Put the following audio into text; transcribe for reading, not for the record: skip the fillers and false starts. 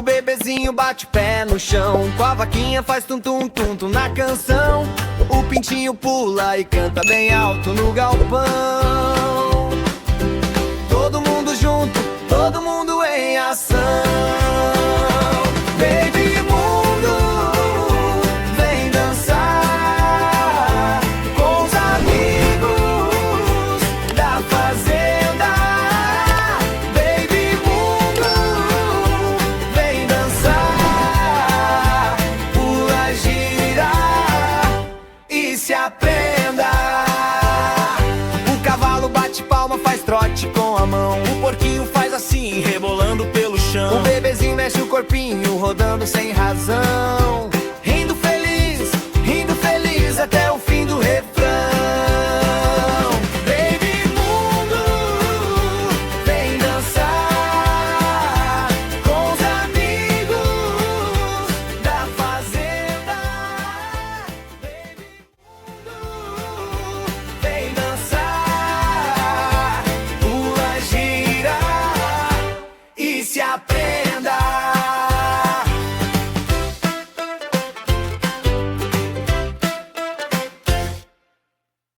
O bebezinho bate pé no chão, com a vaquinha faz tum-tum-tum-tum na canção. O pintinho pula e canta bem alto no galpão. Todo mundo junto, todo mundo em ação. Baby Mundo, vem dançar com os amigos da fazenda. Baby Mundo, vem dançar, pula, gira e se aprenda. O cavalo bate palma, faz trote com a mão. O porquinho faz assim, rebolando pelo chão. O bebezinho mexe o corpinho, rodando sem razão.